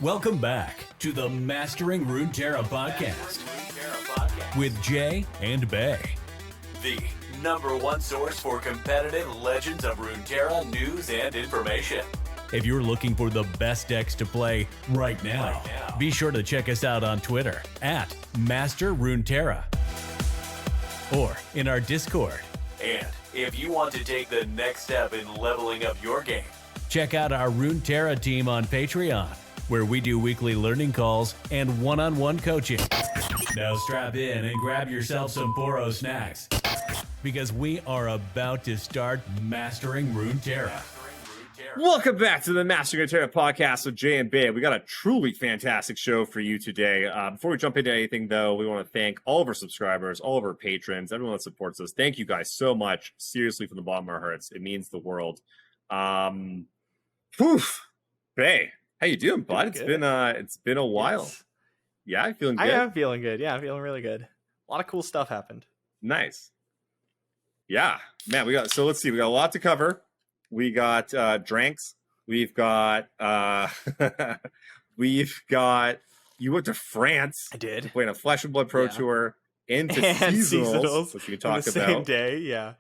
Welcome back to the Mastering Runeterra podcast with Jay and Bay, the #1 source for competitive Legends of Runeterra news and information. If you're looking for the best decks to play right now, be sure to check us out on Twitter at Master Runeterra or in our Discord. And if you want to take the next step in leveling up your game, check out our Runeterra team on Patreon, where we do weekly learning calls and one-on-one coaching. Now strap in and grab yourself some Poro snacks, because we are about to start Mastering Runeterra. Welcome back to the Mastering Runeterra podcast with Jay and Bay. We got a truly fantastic show for you today. Before we jump into anything, though, we want to thank all of our subscribers, all of our patrons, everyone that supports us. Thank you guys so much. Seriously, from the bottom of our hearts, it means the world. Bay, how you doing, bud? It's been a while. Yes. Yeah, you feeling good? I am feeling good. Yeah, I'm feeling really good. A lot of cool stuff happened. Nice. Yeah, man. Let's see. We got a lot to cover. We got drinks. We've got you went to France. I did. Playing a Flesh and Blood Pro Tour into seasonals, which we can talk on the about. same day, yeah.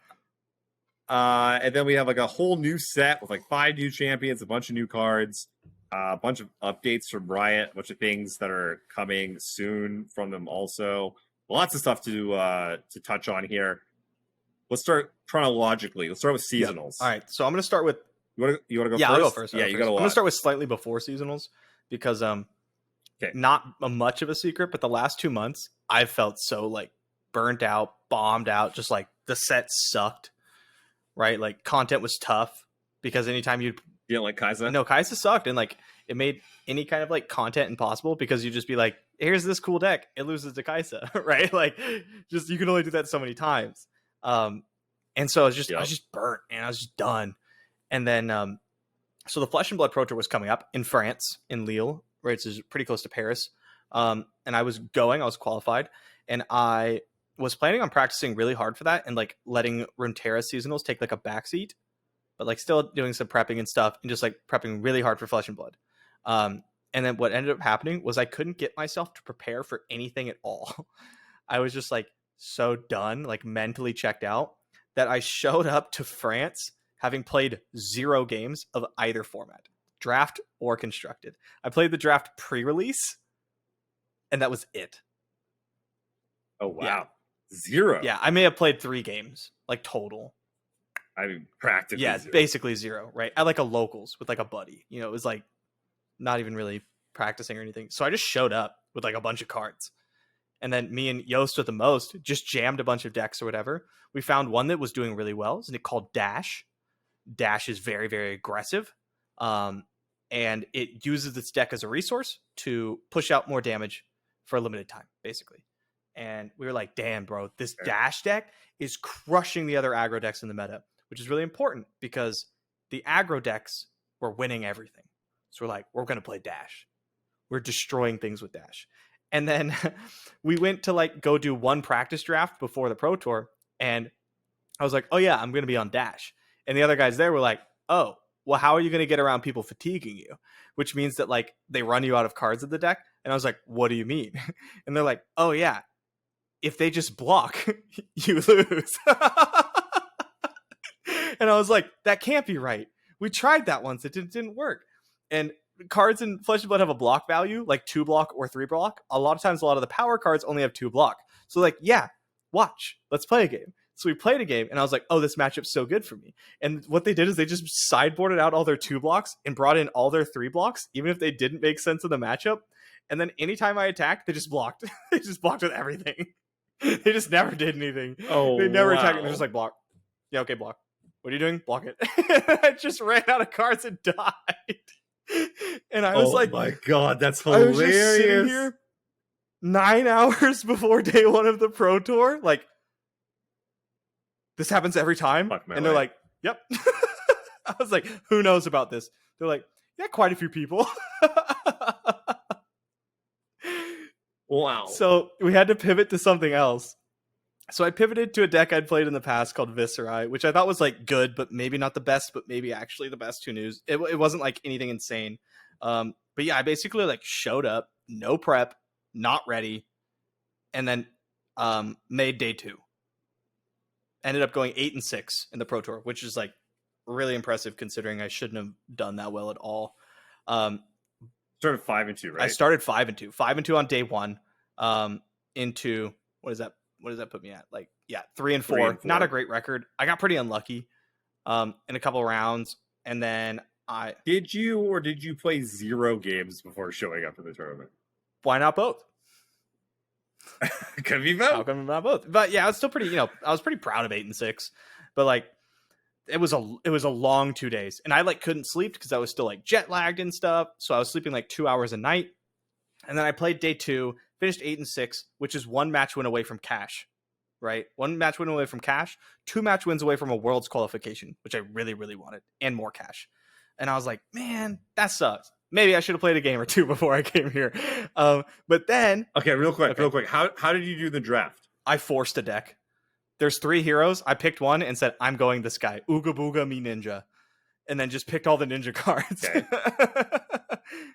And then we have like a whole new set with like 5 new champions, a bunch of new cards, a bunch of updates from Riot, a bunch of things that are coming soon from them also. Lots of stuff to touch on here. Let's start chronologically. Let's start with seasonals. Yeah. All right, so I'm going to start with... You want to go first? Yeah, I'll go first. Yeah, you got a lot. I'm going to start with slightly before seasonals because not much of a secret, but the last 2 months, I've felt so like burnt out, bombed out, just like the set sucked, right? Like content was tough because anytime you didn't like Kai'Sa? No, Kai'Sa sucked, and like it made any kind of like content impossible because you just be like, here's this cool deck, it loses to Kai'Sa, right? Like just you can only do that so many times. And so I was just burnt and I was just done. And then, so the Flesh and Blood Pro Tour was coming up in France, in Lille, right? It's pretty close to Paris. And I was qualified, and I was planning on practicing really hard for that and like letting Runeterra seasonals take like a backseat, but like still doing some prepping and stuff and just like prepping really hard for Flesh and Blood. And then what ended up happening was I couldn't get myself to prepare for anything at all. I was just like so done, like mentally checked out, that I showed up to France having played 0 games of either format, draft or constructed. I played the draft pre-release, and that was it. Oh, wow. Yeah. 0. Yeah, I may have played 3 games, like total. I mean, practically 0. Basically 0, right? I like a locals with like a buddy. You know, it was like not even really practicing or anything. So I just showed up with like a bunch of cards. And then me and Yost with the most just jammed a bunch of decks or whatever. We found one that was doing really well. It's called Dash. Dash is very, very aggressive. And it uses its deck as a resource to push out more damage for a limited time, basically. And we were like, damn, bro, this Dash deck is crushing the other aggro decks in the meta, which is really important because the aggro decks were winning everything. So we're like, we're going to play Dash. We're destroying things with Dash. And then we went to like go do one practice draft before the Pro Tour. And I was like, oh yeah, I'm going to be on Dash. And the other guys there were like, oh, well, how are you going to get around people fatiguing you? Which means that like they run you out of cards of the deck. And I was like, what do you mean? And they're like, oh yeah, if they just block, you lose. And I was like, that can't be right. We tried that once. It didn't work. And cards in Flesh and Blood have a block value, like 2 block or 3 block. A lot of times, a lot of the power cards only have 2 block. So like, yeah, watch, let's play a game. So we played a game, and I was like, oh, this matchup's so good for me. And what they did is they just sideboarded out all their 2 blocks and brought in all their 3 blocks, even if they didn't make sense of the matchup. And then anytime I attacked, they just blocked. They just blocked with everything. They just never did anything. Oh, they never attacked. They're just like, block. Yeah, okay, block. What are you doing? Block it. I just ran out of cards and died. And I was like, oh my god, that's hilarious. I was just sitting here 9 hours before day 1 of the Pro Tour, like, this happens every time. And they're like, yep. I was like, who knows about this? They're like, yeah, quite a few people. Wow. So we had to pivot to something else. So I pivoted to a deck I'd played in the past called Viscerai, which I thought was like good, but maybe not the best, but maybe actually the best. Who knows? It wasn't like anything insane. But yeah, I basically like showed up, no prep, not ready, and then made day 2. Ended up going 8-6 in the Pro Tour, which is like really impressive considering I shouldn't have done that well at all. Started 5-2, right? I started 5-2, 5-2 on day 1. Into what does that put me at? Like, yeah, 3-4. Not a great record. I got pretty unlucky in a couple of rounds, and then did you play 0 games before showing up for the tournament? Why not both? Could be both. How come not both? But yeah, I was still pretty, I was pretty proud of 8-6. But like, it was a long 2 days, and I like couldn't sleep because I was still like jet lagged and stuff. So I was sleeping like 2 hours a night, and then I played day 2, finished 8-6, which is 1 match win away from cash, right? 1 match win away from cash, 2 match wins away from a world's qualification, which I really, really wanted, and more cash. And I was like, man, that sucks. Maybe I should have played a game or 2 before I came here. But then... Okay, real quick. How did you do the draft? I forced a deck. There's 3 heroes. I picked one and said, I'm going this guy. Ooga Booga me ninja. And then just picked all the ninja cards. Okay.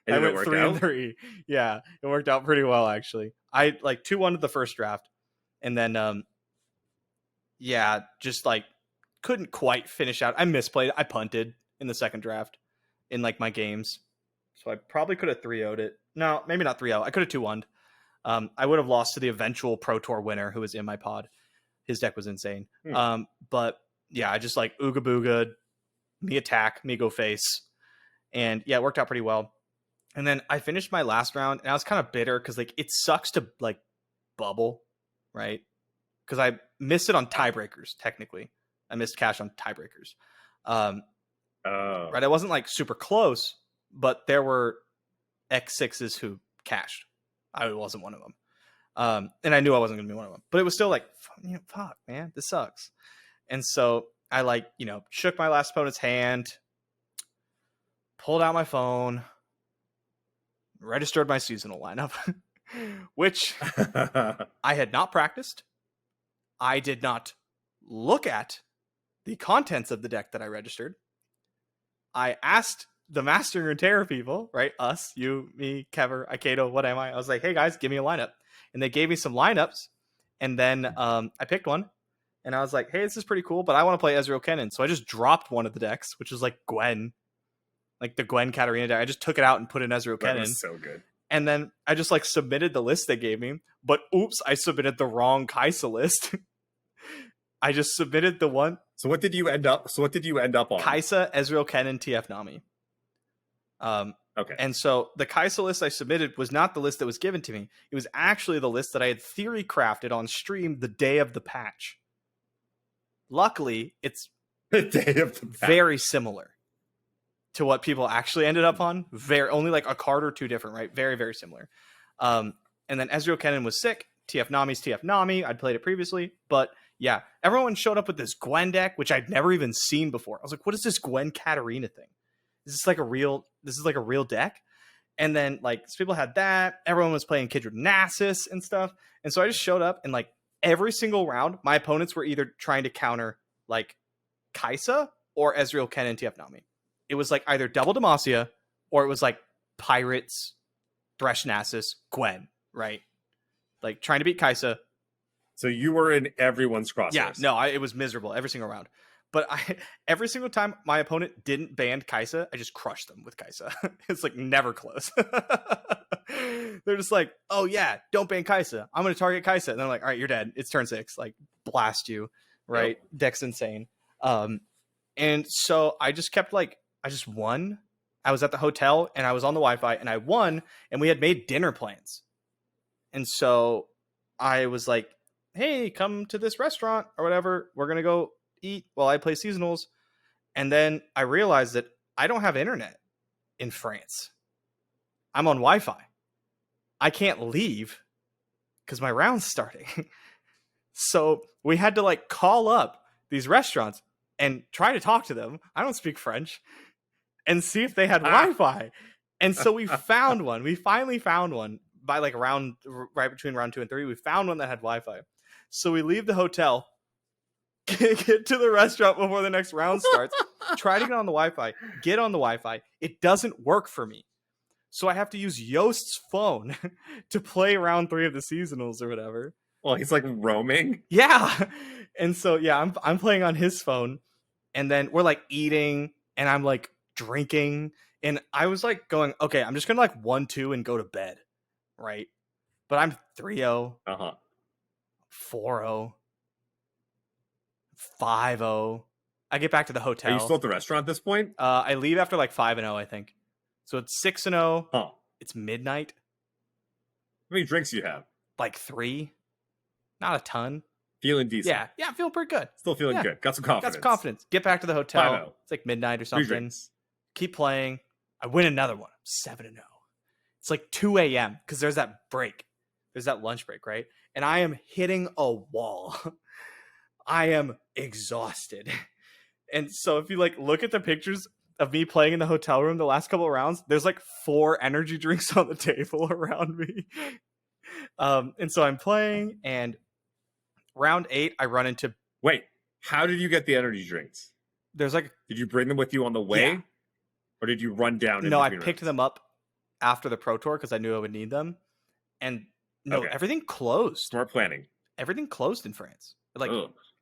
I went 3-3. Yeah, it worked out pretty well, actually. I like 2-1 the first draft. And then, just like couldn't quite finish out. I misplayed. I punted in the second draft in like my games. So I probably could have 3-0'd it. No, maybe not 3-0. I could have 2-1'd. I would have lost to the eventual Pro Tour winner who was in my pod. His deck was insane. But yeah, I just like Ooga Booga, me attack, me go face. And yeah, it worked out pretty well. And then I finished my last round, and I was kind of bitter because like it sucks to like bubble, right? Because I missed it on tiebreakers, technically. I missed cash on tiebreakers. Right. I wasn't like super close, but there were X6s who cashed. I wasn't one of them. And I knew I wasn't going to be one of them. But it was still like, fuck, man, this sucks. And so I like, shook my last opponent's hand, pulled out my phone, registered my seasonal lineup, which I had not practiced. I did not look at the contents of the deck that I registered. I asked the Master and Runeterra people, right? Us, you, me, Kever, Akedo, what am I? I was like, hey guys, give me a lineup. And they gave me some lineups. And then I picked one. And I was like, hey, this is pretty cool, but I want to play Ezreal Kennen. So I just dropped one of the decks, which was like Gwen. Like the Gwen Katarina deck. I just took it out and put in Ezreal Kennen. That was so good. And then I just like submitted the list they gave me. But oops, I submitted the wrong Kaisa list. I just submitted the one. So what did you end up on? Kaisa, Ezreal Kennen, TF Nami. Okay. And so the Kaisa list I submitted was not the list that was given to me. It was actually the list that I had theory crafted on stream the day of the patch. Luckily, it's the day of the patch. Very similar to what people actually ended up on. Only like a card or 2 different, right? Very, very similar. And then Ezreal Kennen was sick. TF Nami's TF Nami. I'd played it previously, but yeah, everyone showed up with this Gwen deck, which I'd never even seen before. I was like, what is this Gwen Katarina thing? Is this like a real deck? And then like people had that. Everyone was playing Kindred Nasus and stuff. And so I just showed up, and like every single round, my opponents were either trying to counter like Kaisa or Ezreal Kennen TF Nami. It was like either double Demacia or it was like Pirates, Thresh Nasus, Gwen, right? Like trying to beat Kaisa. So you were in everyone's crosshairs. Yeah, no, it was miserable every single round. But every single time my opponent didn't ban Kaisa, I just crushed them with Kaisa. It's like never close. They're just like, oh yeah, don't ban Kaisa. I'm going to target Kaisa. And they're like, all right, you're dead. It's turn 6. Like, blast you, right? Yep. Deck's insane. And so I just kept like, I just won. I was at the hotel and I was on the Wi-Fi and I won, and we had made dinner plans. And so I was like, hey, come to this restaurant or whatever. We're going to go eat while I play seasonals. And then I realized that I don't have internet in France. I'm on Wi-Fi. I can't leave because my round's starting. So we had to like call up these restaurants and try to talk to them. I don't speak French. And see if they had Wi-Fi. And so we found one. We finally found one by like right between round 2 and 3. We found one that had Wi-Fi. So we leave the hotel, get to the restaurant before the next round starts, try to get on the Wi-Fi, get on the Wi-Fi. It doesn't work for me. So I have to use Yost's phone to play round 3 of the seasonals or whatever. Well, he's like roaming. Yeah. And so yeah, I'm playing on his phone, and then we're like eating and I'm like drinking, and I was like going, okay, I'm just gonna like 1-2 and go to bed, right? But I'm 3-0, 4-0, 5-0. I get back to the hotel. Are you still at the restaurant at this point? I leave after like 5-0, I think. So it's 6-0. Huh. It's midnight. How many drinks do you have? Like 3. Not a ton. Feeling decent. Yeah, I feel pretty good. Still feeling good. Got some confidence. Get back to the hotel. 5-0. It's like midnight or 3 something. drinks. Keep playing. I win another one. 7-0. It's like 2 a.m. because there's that break. There's that lunch break, right? And I am hitting a wall. I am exhausted. And so if you like look at the pictures of me playing in the hotel room the last couple of rounds, there's like 4 energy drinks on the table around me. And so I'm playing, and round 8, I run into... Wait, how did you get the energy drinks? There's like... Did you bring them with you on the way? Yeah. Or did you run down? No, I picked them up after the Pro Tour because I knew I would need them. And no, Okay. everything closed. Smart planning. Everything closed in France. Like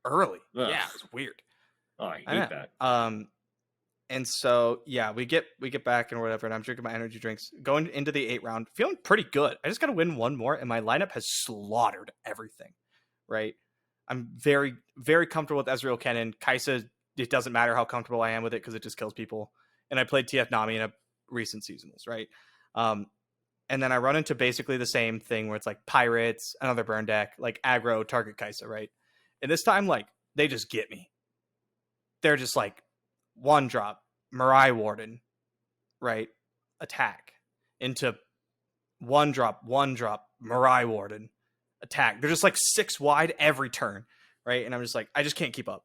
early. Ugh. Yeah, it was weird. Oh, I hate that. And so yeah, we get back and whatever, and I'm drinking my energy drinks, going into the 8 round, feeling pretty good. I just gotta win one more, and my lineup has slaughtered everything. Right? I'm very, very comfortable with Ezreal Kennen. Kai'Sa, it doesn't matter how comfortable I am with it because it just kills people. And I played TF Nami in a recent seasonals, right? And then I run into basically the same thing where it's like Pirates, another burn deck, like aggro, target Kai'Sa, right? And this time, like, they just get me. They're just like 1-drop, Mirai Warden, right? Attack. Into 1-drop, Mirai Warden, attack. They're just like 6 wide every turn, right? And I'm just like, I just can't keep up.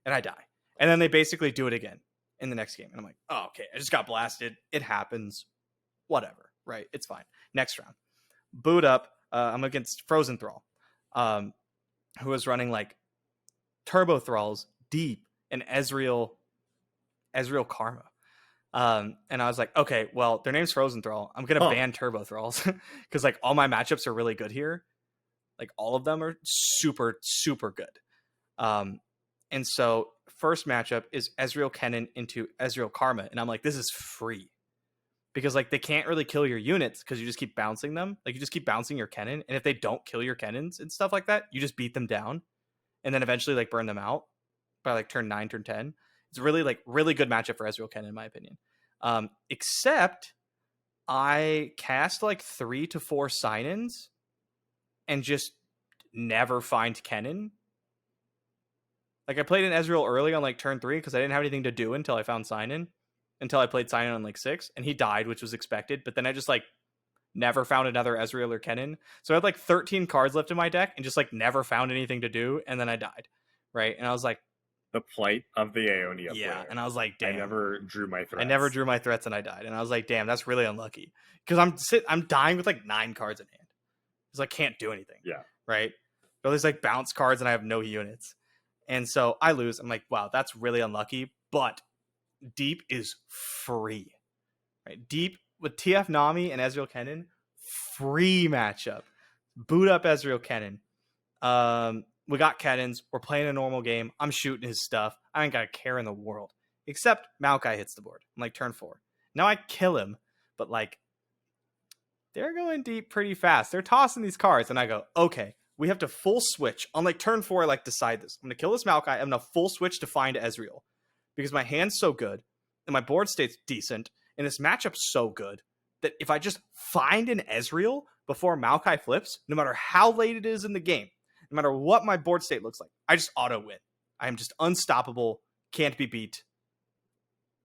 And I die. And then they basically do it again in the next game. And I'm like, oh, okay, I just got blasted. It happens. Whatever, right? It's fine. Next round. Boot up. I'm against Frozen Thrall, who was running like Turbo Thralls, Deep, and Ezreal Karma. And I was like, okay, well, their name's Frozen Thrall. I'm going to ban Turbo Thralls because like all my matchups are really good here. Like all of them are super, super good. And so first matchup is Ezreal Kennen into Ezreal Karma. And I'm like, this is free. Because like they can't really kill your units because you just keep bouncing them. Like you just keep bouncing your Kennen. And if they don't kill your Kennens and stuff like that, you just beat them down. And then eventually like burn them out by like turn 9, turn 10. It's really good matchup for Ezreal Kennen in my opinion. Except I cast like 3 to 4 sign-ins and just never find Kennen. Like I played an Ezreal early on like turn 3 because I didn't have anything to do until I found sign-in. Until I played sign-in on like 6, and he died, which was expected. But then I just like never found another Ezreal or Kennen. So I had like 13 cards left in my deck and just like never found anything to do, and then I died. Right. And I was like, the plight of the Ionia player. And I was like, damn. I never drew my threats. And I died. And I was like, damn, that's really unlucky. Because I'm dying with like 9 cards in hand. Because I can't do anything. Yeah. Right. But there's like bounce cards and I have no units. And so I lose. I'm like, wow, that's really unlucky. But Deep is free. Right? Deep with TF Nami and Ezreal Kennen, free matchup. Boot up Ezreal Kennen. We got Kennens. We're playing a normal game. I'm shooting his stuff. I ain't got a care in the world. Except Maokai hits the board. I'm like, turn 4. Now I kill him, but like, they're going deep pretty fast. They're tossing these cards, and I go, okay, we have to full switch. On like turn 4, I like decide this. I'm going to kill this Maokai. I'm going to full switch to find Ezreal. Because my hand's so good, and my board state's decent, and this matchup's so good, that if I just find an Ezreal before Maokai flips, no matter how late it is in the game, no matter what my board state looks like, I just auto-win. I am just unstoppable, can't be beat,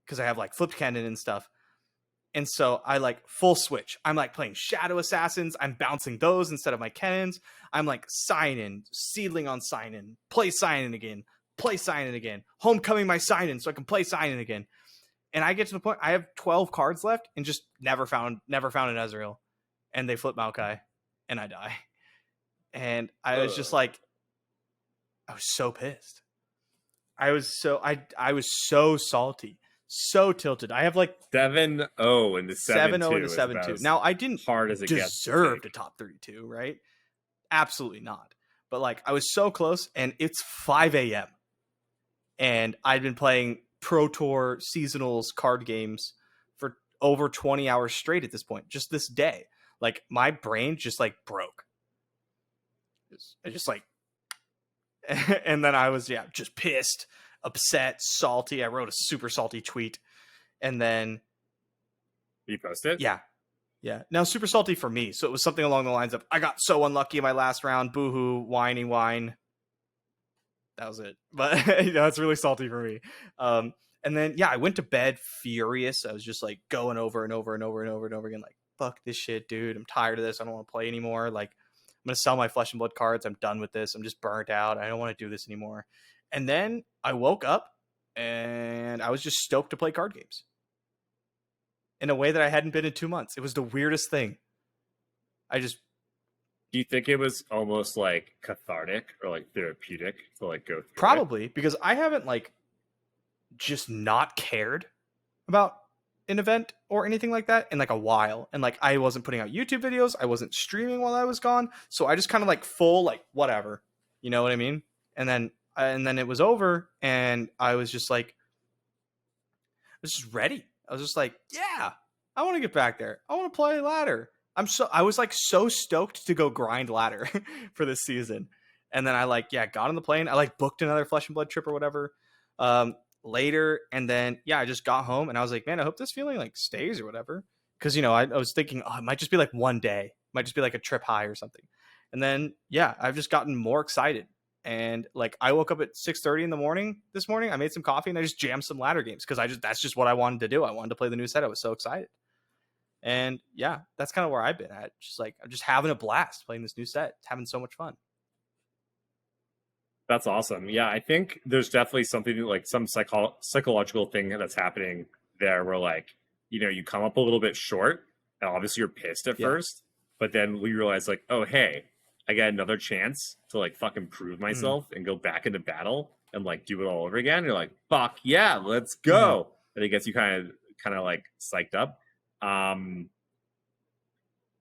because I have like flipped cannon and stuff. And so I like full switch. I'm like playing Shadow Assassins. I'm bouncing those instead of my cannons. I'm like sign-in, seedling on sign-in, play sign-in again, play sign-in again, homecoming my sign-in so I can play sign-in again. And I get to the point, I have 12 cards left and just never found an Ezreal. And they flip Maokai and I die. And I was just like, I was so pissed. I was so salty. So tilted. I have like 7-0 into 7-0 7-2. into 7-2. As Now, I didn't hard as it deserve gets to top 32, right? Absolutely not. But like, I was so close, and it's 5 a.m. And I'd been playing Pro Tour seasonals card games for over 20 hours straight at this point, just this day. Like, my brain just like broke. I just like, and then I was, just pissed, upset, salty. I wrote a super salty tweet. And then You posted? Yeah. Now, super salty for me. So it was something along the lines of, I got so unlucky in my last round. Boo-hoo, whiny wine. That was it. But, it's really salty for me. And then, I went to bed furious. I was just like going over and over and over and over and over again. Like, fuck this shit, dude. I'm tired of this. I don't want to play anymore. Like, I'm going to sell my Flesh and Blood cards. I'm done with this. I'm just burnt out. I don't want to do this anymore. And then I woke up and I was just stoked to play card games in a way that I hadn't been in 2 months. It was the weirdest thing. Do you think it was almost like cathartic or like therapeutic to like go through probably because I haven't like just not cared about an event or anything like that in like a while. And like, I wasn't putting out YouTube videos. I wasn't streaming while I was gone. So I just kind of like full, like whatever, you know what I mean? And then it was over and I was just like, I was just ready. I was just like, yeah, I want to get back there. I want to play ladder. I was like so stoked to go grind ladder for this season. And then I like, got on the plane. I like booked another Flesh and Blood trip or whatever later. And then, I just got home and I was like, man, I hope this feeling like stays or whatever. Cause I was thinking, it might just be like one day, it might just be like a trip high or something. And then, I've just gotten more excited. And like, I woke up at 6:30 in the morning this morning. I made some coffee and I just jammed some ladder games because that's just what I wanted to do. I wanted to play the new set. I was so excited. And that's kind of where I've been at. Just like, I'm just having a blast playing this new set. It's having so much fun. That's awesome. Yeah, I think there's definitely something like some psychological thing that's happening there where like, you come up a little bit short and obviously you're pissed at first, but then we realize like, oh, hey, I got another chance to like fucking prove myself and go back into battle and like do it all over again. You're like, fuck yeah, let's go. And it gets you kind of like psyched up.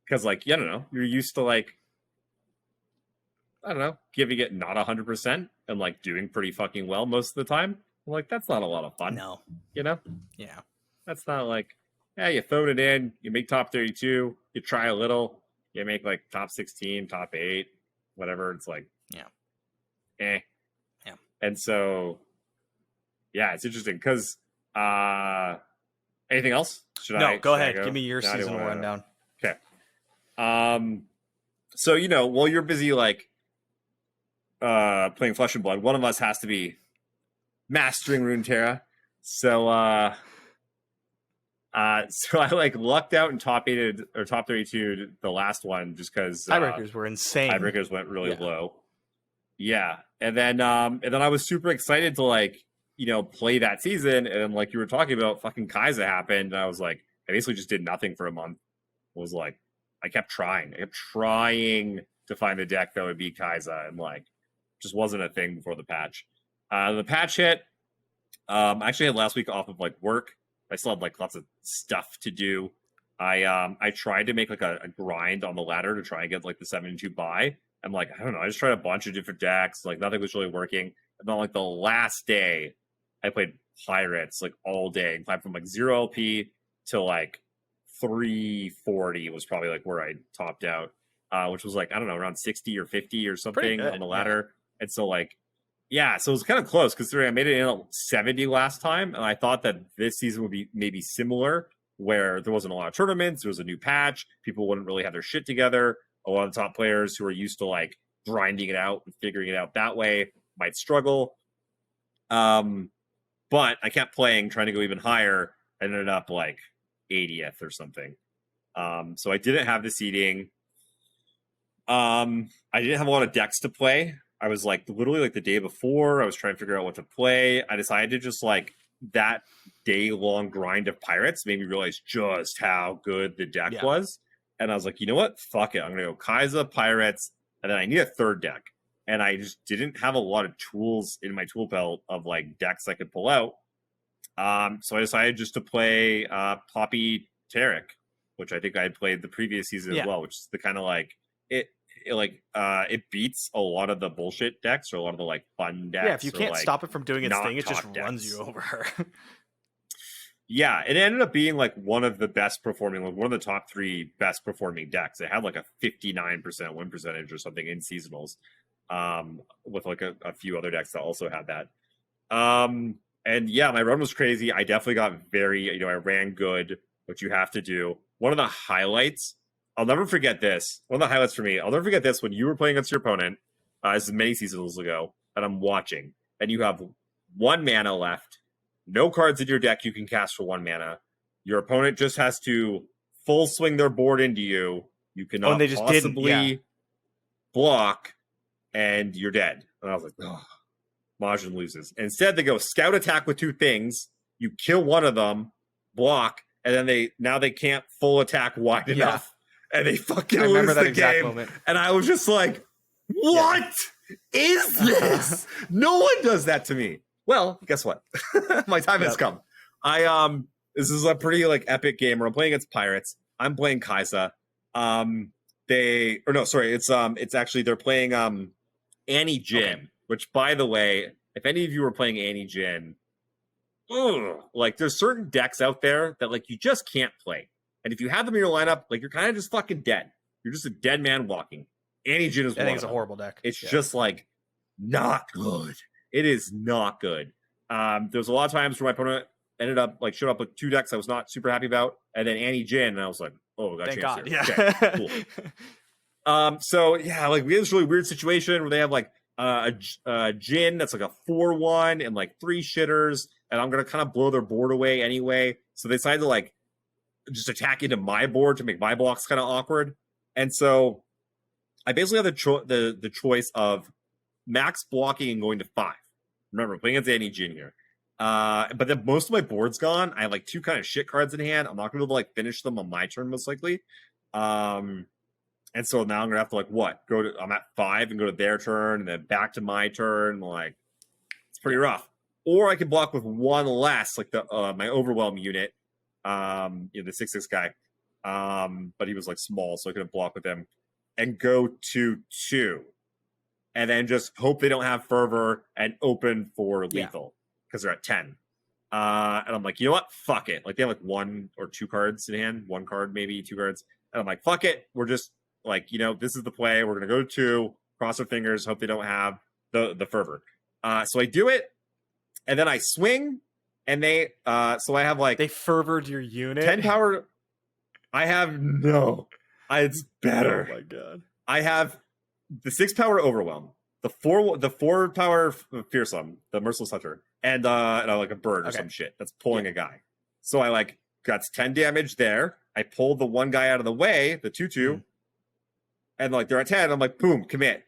Cause like, I don't know, you're used to like, I don't know, giving it not 100% and like doing pretty fucking well most of the time. Like, that's not a lot of fun. No. Yeah. That's not like, you phone it in, you make top 32, you try a little, you make like top 16, top 8, whatever. It's like, Yeah. And so, it's interesting because, anything else? Go ahead. Give me your seasonal rundown. Okay. So, while you're busy like playing Flesh and Blood, one of us has to be mastering Runeterra. So so I like lucked out and top 8 or top 32 the last one just because tiebreakers were insane. Tiebreakers went really low. Yeah. And then I was super excited to like, play that season. And like you were talking about, fucking Kaiza happened. And I was like, I basically just did nothing for a month. It was like, I kept trying to find the deck that would beat Kaiza, and like, just wasn't a thing before the patch. The patch hit. I actually had last week off of like work. I still had like lots of stuff to do. I tried to make like a grind on the ladder to try and get like the 7-2 buy. I'm like, I don't know. I just tried a bunch of different decks. Like nothing was really working. And then like the last day, I played Pirates like all day. Climbed from like 0 LP to like 340 was probably like where I topped out, which was like, I don't know, around 60 or 50 or something on the ladder. And so like, so it was kind of close considering I made it in at 70 last time. And I thought that this season would be maybe similar where there wasn't a lot of tournaments. There was a new patch. People wouldn't really have their shit together. A lot of top players who are used to like grinding it out and figuring it out that way might struggle. But I kept playing, trying to go even higher. I ended up like 80th or something. So I didn't have the seeding. I didn't have a lot of decks to play. I was like literally like the day before I was trying to figure out what to play. I decided to just like that day long grind of Pirates made me realize just how good the deck was. And I was like, you know what? Fuck it. I'm going to go Kaiza, Pirates, and then I need a third deck. And I just didn't have a lot of tools in my tool belt of like decks I could pull out. So I decided just to play Poppy Tarek, which I think I had played the previous season as well, which is the kind of like it beats a lot of the bullshit decks or a lot of the like fun decks. Yeah, if you can't like, stop it from doing its thing, it just decks. runs you over. Yeah, it ended up being like one of the best performing, like one of the top 3 best performing decks. It had like a 59% win percentage or something in seasonals, with like a few other decks that also had that. And yeah, my run was crazy. I definitely got very, I ran good, which you have to do. One of the highlights, I'll never forget this. One of the highlights for me, I'll never forget this when you were playing against your opponent, this is many seasons ago, and I'm watching, and you have 1 mana left. No cards in your deck you can cast for 1 mana. Your opponent just has to full swing their board into you. You cannot and they just possibly block, and you're dead. And I was like, oh, Majiin loses. Instead, they go scout attack with 2 things. You kill one of them, block, and then they can't full attack wide enough, and they fucking lose the game. Moment. And I was just like, what is this? No one does that to me. Well, guess what? My time has come. This is a pretty like epic game where I'm playing against Pirates. I'm playing Kaisa. It's actually they're playing Annie Jin, which by the way, if any of you are playing Annie Jin, like there's certain decks out there that like you just can't play. And if you have them in your lineup, like you're kind of just fucking dead. You're just a dead man walking. Annie Jin is one. I think it's a horrible deck. It's just like not good. It is not good. There's a lot of times where my opponent ended up like showed up with 2 decks I was not super happy about, and then Annie Jin, and I was like, oh, got thank chance God. here. Yeah. Okay, cool. So yeah, like we had this really weird situation where they have like a Jin that's like a 4/1 and like 3 shitters, and I'm gonna kind of blow their board away anyway. So they decided to like just attack into my board to make my blocks kind of awkward. And so I basically have the choice of max blocking and going to 5. Remember, playing against Annie Jin here. But then most of my board's gone. I have like 2 kind of shit cards in hand. I'm not going to be able to like finish them on my turn most likely. And so now I'm going to have to like I'm at 5 and go to their turn and then back to my turn. Like it's pretty rough. Or I could block with 1 less, like the my Overwhelm unit. The 6/6 guy. But he was like small, so I couldn't block with him. And go to 2. And then just hope they don't have Fervor and open for lethal because they're at 10. And I'm like, you know what? Fuck it. Like they have like 1 or 2 cards in hand, 1 card, maybe 2 cards. And I'm like, fuck it. We're just like, this is the play. We're going to go to 2, cross our fingers, hope they don't have the Fervor. So I do it. And then I swing and so I have like. They fervored your unit. 10 power. It's better. Oh my God. I have the 6 power Overwhelm, the 4 power Fearsome, the Merciless Hunter, and like a bird or some shit that's pulling a guy. So I like got 10 damage there. I pulled the 1 guy out of the way, the 2/2, and like they're at 10. I'm like, boom, commit.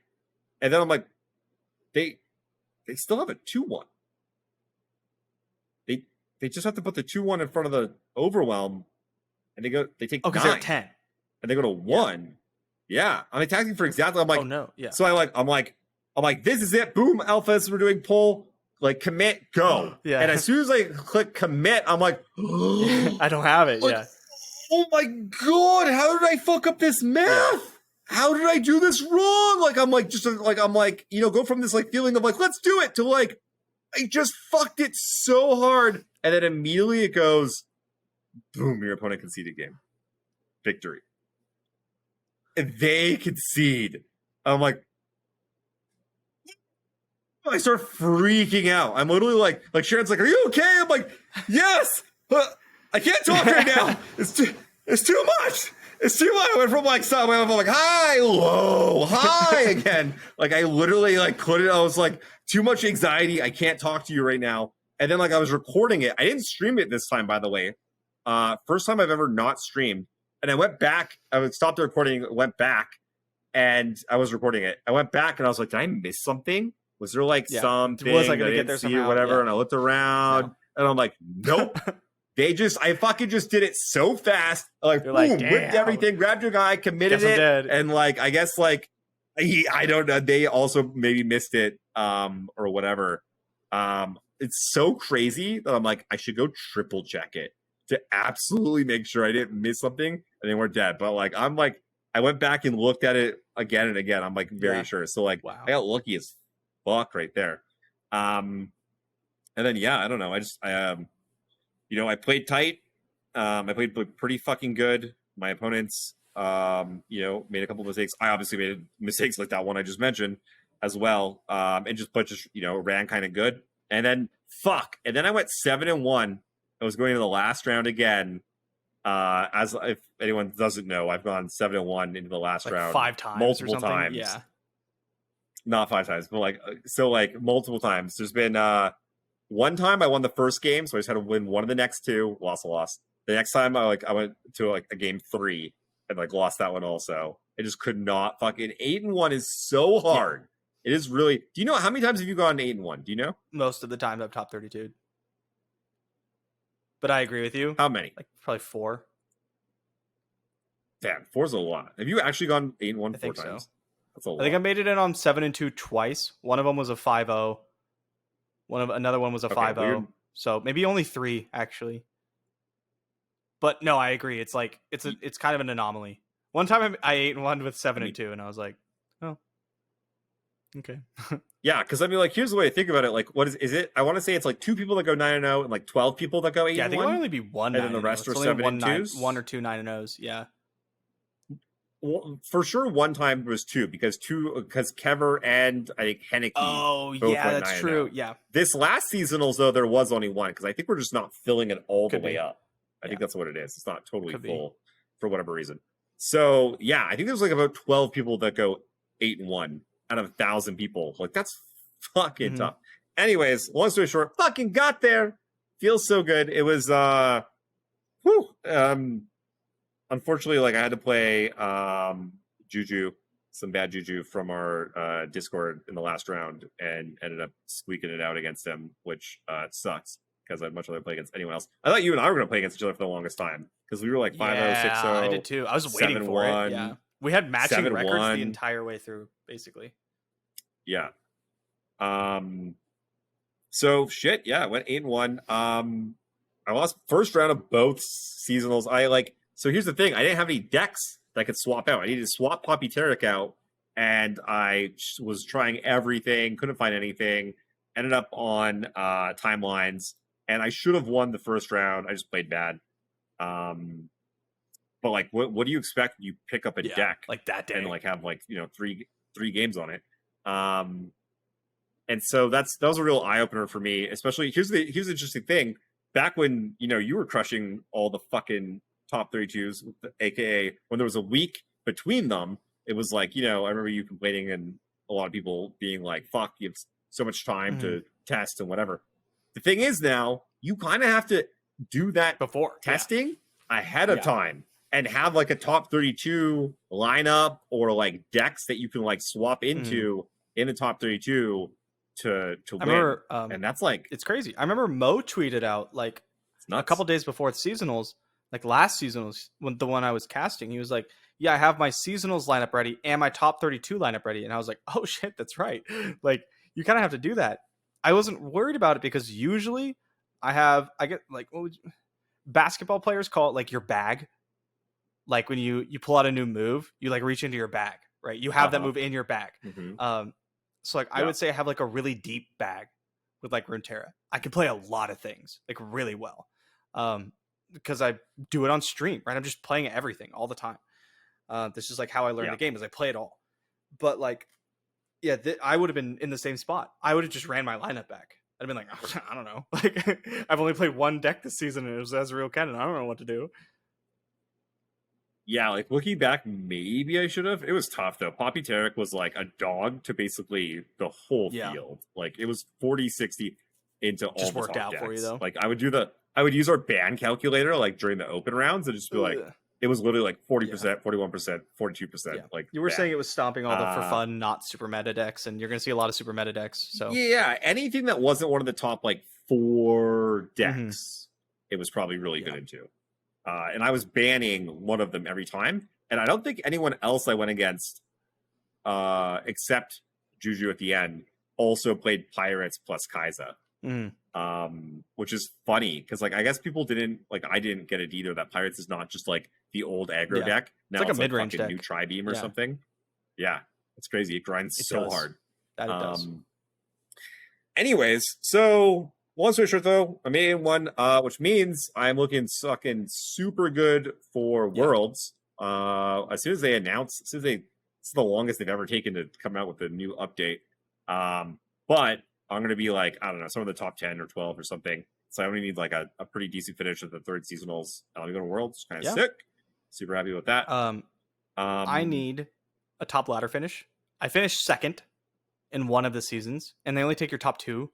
And then I'm like, they still have a 2/1. They just have to put the 2/1 in front of the Overwhelm, and they take 9. Because they're at 10. And they go to 1. Yeah. I'm attacking for exactly. I'm like, oh no. Yeah. So I'm like, this is it. Boom, alphas. We're doing pull. Like commit, go. Yeah. And as soon as I click commit, I'm like, I don't have it. Like, yeah. Oh my God! How did I fuck up this math? Yeah. How did I do this wrong? Like I'm like go from this like feeling of like let's do it to like I just fucked it so hard, and then immediately it goes, boom! Your opponent conceded game, victory. And they concede. I'm like, I start freaking out. I'm literally like Sharon's like, "Are you okay?" I'm like, "Yes." I can't talk right now. It's too much. It's too much. I went from like high, low, high again. Like I literally like couldn't. I was like too much anxiety. I can't talk to you right now. And then like I was recording it. I didn't stream it this time, by the way. First time I've ever not streamed. And I went back. I would stop the recording. Went back, and I was recording it. I went back and I was like, "Did I miss something? Was there like something was I gonna I get didn't there see somehow? or whatever?" Yeah. And I looked around, and I'm like, "Nope." I fucking just did it so fast. Like, boom, like, whipped everything, grabbed your guy, committed Guess I'm it, dead. and like, I guess like, I don't know. They also maybe missed it, or whatever. it's so crazy that I'm like, I should go triple check it to absolutely make sure I didn't miss something and they weren't dead. But like, I went back and looked at it again and again. I'm like very sure. So like, Wow. I got lucky as fuck right there. And then I don't know. I played tight. I played pretty fucking good. My opponents, made a couple of mistakes. I obviously made mistakes like that one I just mentioned as well. And ran kind of good. And then I went 7-1. I was going to the last round again. As if anyone doesn't know, I've gone 7-1 into the last round 5 times, multiple or something. times. Yeah, not 5 times, but multiple times. There's been one time I won the first game, so I just had to win one of the next 2. Lost a loss. The next time I went to a game 3 and lost that one also. I just could not fucking 8-1 is so hard. Yeah. It is really. Do you know how many times have you gone 8-1? Do you know? Most of the time I've top 32. But I agree with you. How many? Probably 4. Damn, 4's a lot. Have you actually gone 8-1 4 times? So. That's a lot. I think I made it in on 7-2 twice. One of them was a 5-0. Another one was a 5-0. Weird. So maybe only 3 actually. But no, I agree. It's it's kind of an anomaly. One time I 8-1 with 7-2, and I was like, oh, okay. Yeah, because I mean, here's the way I think about it. What is it? I want to say it's 2 people that go 9-0 and 12 people that go 8-1. Yeah, I think it might only be 1, and then the rest are 7-2s. 1 or 2 9-0s. Yeah. Well, for sure, one time was 2 because Kever and I think Henneke. Oh yeah, that's 9-0. True. Yeah. This last seasonals though, there was only 1 because I think we're just not filling it all the way up. I think that's what it is. It's not totally full for whatever reason. So yeah, I think there's about 12 people that go 8-1 out of 1,000 people. That's fucking tough. Anyways, long story short, fucking got there. Feels so good. It was unfortunately, I had to play Juju, some bad Juju from our Discord in the last round, and ended up squeaking it out against him, which sucks because I'd much rather play against anyone else. I thought you and I were going to play against each other for the longest time because we were 5-0, 6-0. I did too. I was waiting for it. Yeah, we had matching records the entire way through, basically. Yeah. So shit. Yeah, I went 8-1. I lost first round of both seasonals. So here's the thing. I didn't have any decks that I could swap out. I needed to swap Poppy Tarek out, and I was trying everything, couldn't find anything. Ended up on timelines, and I should have won the first round. I just played bad. But what do you expect? You pick up a deck that day and have three games on it. And so that was a real eye opener for me. Especially here's the interesting thing. Back when you were crushing all the fucking top 32s, aka when there was a week between them, it was I remember you complaining and a lot of people being like, fuck, you have so much time to test and whatever. The thing is now you kind of have to do that before testing ahead of time and have a top 32 lineup or decks that you can swap into in the top 32 to win. Remember, and that's it's crazy. I remember Mo tweeted out a couple days before the seasonals, last seasonals, when the one I was casting, he was like, yeah, I have my seasonals lineup ready and my top 32 lineup ready. And I was like, oh shit, that's right. You kind of have to do that. I wasn't worried about it because usually I get basketball players call it your bag. When you pull out a new move, you reach into your bag, right? You have that move in your bag. So I would say I have a really deep bag with Runeterra. I can play a lot of things really well. Because I do it on stream, right? I'm just playing everything all the time. This is how I learn the game, is I play it all. But I would have been in the same spot. I would have just ran my lineup back. I'd have been oh, I don't know. I've only played one deck this season and it was Ezreal Cannon. I don't know what to do. Yeah, looking back, maybe I should have. It was tough though. Poppy Tarek was a dog to basically the whole field. It was 40-60 into all just the worked top out decks. for you though. I would use our ban calculator during the open rounds and just be it was literally 40%, 41%, 42%. You were saying it was stomping all the for fun, not super meta decks, and you're going to see a lot of super meta decks. So yeah, anything that wasn't one of the top 4 decks, it was probably really good into. And I was banning one of them every time, and I don't think anyone else I went against, except Juju at the end, also played Pirates plus Kai'Sa. which is funny because like I guess people didn't like I didn't get it either that Pirates is not just like the old aggro deck. Now like a mid-range fucking deck. new Tri-Beam or something. Yeah, it's crazy. It grinds so hard. That it does. Anyways, so long story short though, I made one, which means I'm looking fucking super good for Worlds. As soon as they announce, it's the longest they've ever taken to come out with a new update. But I'm gonna be like, I don't know, some of the top 10 or 12 or something. So I only need like a pretty decent finish at the third seasonals. I'll go to Worlds, kind of sick. Super happy with that. I need a top ladder finish. I finished second in one of the seasons, and they only take your top 2.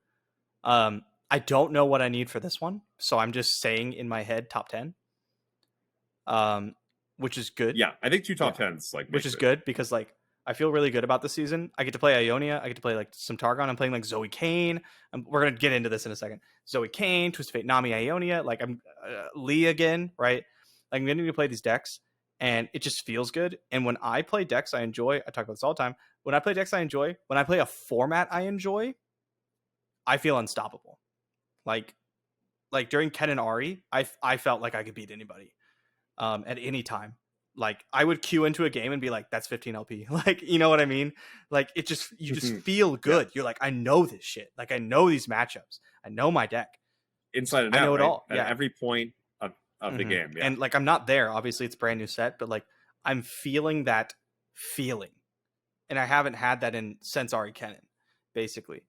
I don't know what I need for this one, so I'm just saying in my head top 10. Which is good. Yeah, I think 2 top 10s like which is good because like I feel really good about the season. I get to play Ionia. I get to play like some Targon. I'm playing like Zoe Kayn. We're gonna get into this in a second. Zoe Kayn, Twisted Fate, Nami, Ionia. Like I'm Lee again, right? Like, I'm getting to play these decks, and it just feels good. And when I play decks, I enjoy. I talk about this all the time. When I play decks, I enjoy. When I play a format, I enjoy. I feel unstoppable. Like during Ken and Ari, I felt like I could beat anybody at any time. Like I would queue into a game and be like, that's 15 LP. Like, you know what I mean? Like you just feel good. You're like, I know this shit. Like I know these matchups. I know my deck. Inside and out. I know it all. At every point of the game. Yeah. And like, I'm not there. Obviously it's a brand new set, but like I'm feeling that feeling. And I haven't had that since Ari Kennen, basically,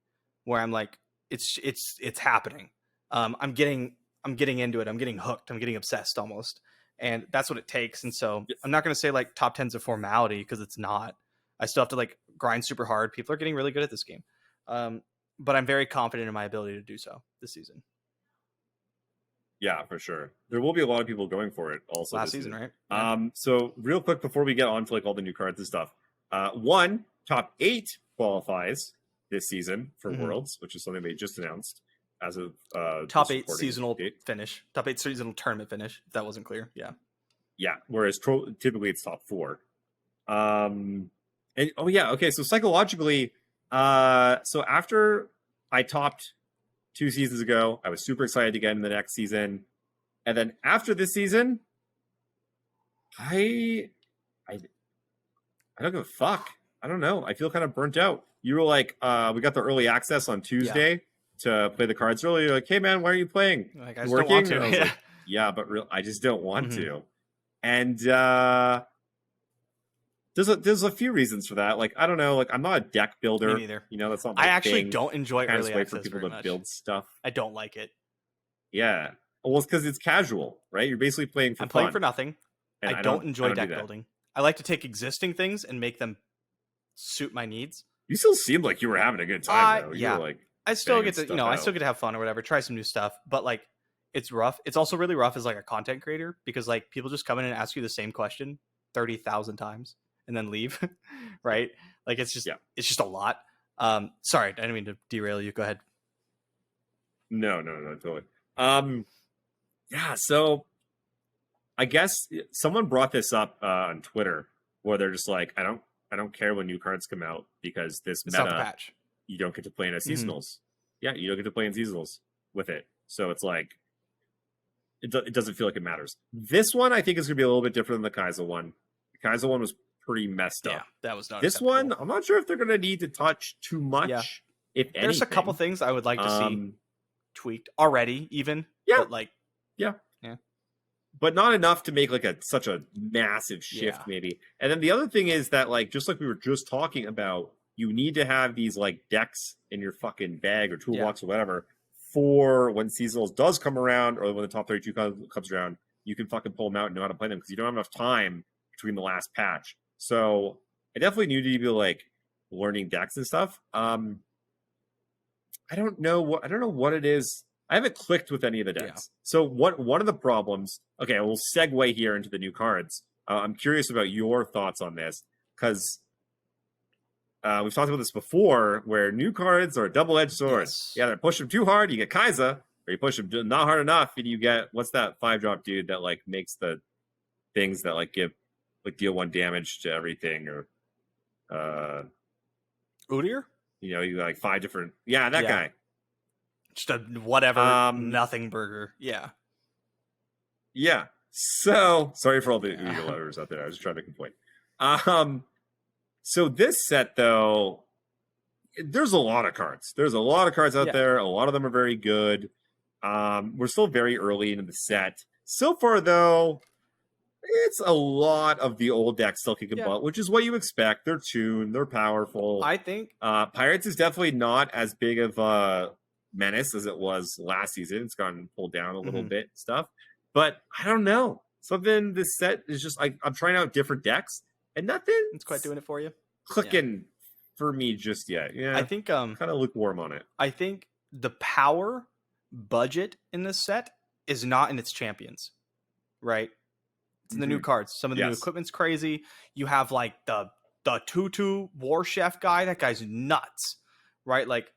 where I'm like, it's happening. I'm getting into it. I'm getting hooked. I'm getting obsessed almost. And that's what it takes. And so I'm not going to say like top 10's a formality because it's not. I still have to like grind super hard. People are getting really good at this game. But I'm very confident in my ability to do so this season. Yeah, for sure. There will be a lot of people going for it also last this season, right? Yeah. So real quick before we get on to like all the new cards and stuff. Top 8 qualifies this season for Worlds, which is something they just announced as of top 8 seasonal finish. Top 8 seasonal tournament finish, if that wasn't clear. Yeah. Whereas typically it's top 4. Okay, so psychologically, so after I topped 2 seasons ago, I was super excited to get in the next season. And then after this season, I don't give a fuck. I don't know. I feel kind of burnt out. You were like, we got the early access on Tuesday to play the cards early. You're like, hey man, why are you playing? Like, I just don't want to. And I was like, yeah, but I just don't want to. And there's a few reasons for that. Like, I don't know. Like, I'm not a deck builder. Me neither. You know, that's not my I actually thing. don't enjoy early access for people very to much. build stuff. I don't like it. Yeah. Well, it's because it's casual, right? You're basically playing for I'm fun. playing for nothing. I don't enjoy deck building. I like to take existing things and make them suit my needs. You still seemed like you were having a good time, though. You were like, I still get to, I still get to have fun or whatever, try some new stuff, but like, it's rough. It's also really rough as like a content creator because like people just come in and ask you the same question 30,000 times and then leave, right? Like it's just a lot. Sorry, I didn't mean to derail you. Go ahead. No, totally. So I guess someone brought this up on Twitter where they're just like, I don't care when new cards come out because this it's not the meta patch. You don't get to play in a seasonals. Yeah, you don't get to play in seasonals with it. So it's like it doesn't feel like it matters. This one I think is gonna be a little bit different than the Kaiser one. The Kaiser one was pretty messed up. Yeah, that was not. This one, I'm not sure if they're gonna need to touch too much. Yeah. If anything. There's a couple things I would like to see tweaked already, even. Yeah. But like, yeah. But not enough to make like such a massive shift, maybe. And then the other thing is that, like, just like we were just talking about, you need to have these like decks in your fucking bag or toolbox or whatever for when seasonals does come around or when the top 32 comes around, you can fucking pull them out and know how to play them because you don't have enough time between the last patch. So I definitely need to be like learning decks and stuff. I don't know what it is. I haven't clicked with any of the decks. Yeah. So one of the problems, okay, we'll segue here into the new cards. I'm curious about your thoughts on this because we've talked about this before where new cards are a double-edged sword. Yes. You either push them too hard, you get Kaiser, or you push them not hard enough and you get, what's that 5-drop dude that like makes the things that like give, like deal 1 damage to everything or Udyr? You know, you got like 5 different, that guy. Just a whatever, Um, nothing burger. Yeah. Yeah. So sorry for all the letters out there. I was just trying to make a point. So this set though, there's a lot of cards. There's a lot of cards out there. A lot of them are very good. We're still very early into the set. So far though, it's a lot of the old decks still kicking butt, which is what you expect. They're tuned, they're powerful. I think Pirates is definitely not as big of a menace as it was last season. It's gotten pulled down a little bit and stuff. But I don't know. Something this set is just I'm trying out different decks and nothing. it's quite doing it for you. Clicking for me just yet. Yeah. I think kind of lukewarm on it. I think the power budget in this set is not in its champions, right? It's in the new cards. Some of the new equipment's crazy. You have like the 2/2 War Chef guy. That guy's nuts, right? Like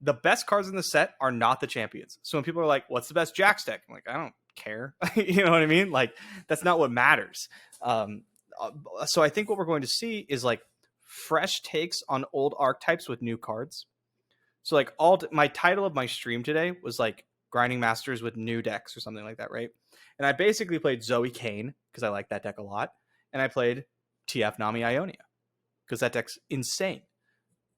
the best cards in the set are not the champions. So when people are like, "What's the best Jax deck?" I'm like, I don't care. You know what I mean? Like that's not what matters. So I think what we're going to see is like fresh takes on old archetypes with new cards. So like my title of my stream today was like grinding masters with new decks or something like that, right? And I basically played Zoe Kayn because I like that deck a lot, and I played TF Nami Ionia because that deck's insane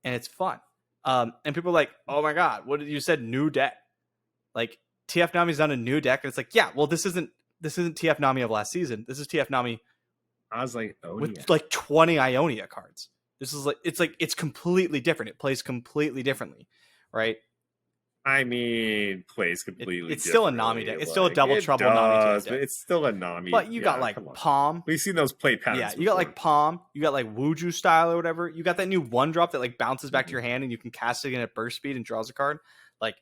and it's fun. And people are like, "Oh my god, what did you said new deck?" Like TF Nami's on a new deck, and it's like, yeah, well, this isn't TF Nami of last season. This is TF Nami. I was like, with like 20 Ionia cards. This is it's completely different. It plays completely differently, right? I mean, plays completely. It's still a Nami deck. It's still a double trouble Nami deck. It's still a Nami. But you got like Palm. We've seen those play patterns. Yeah, you got like Palm. You got like Wuju style or whatever. You got that new 1-drop that like bounces back to your hand and you can cast it in at burst speed and draws a card. Like,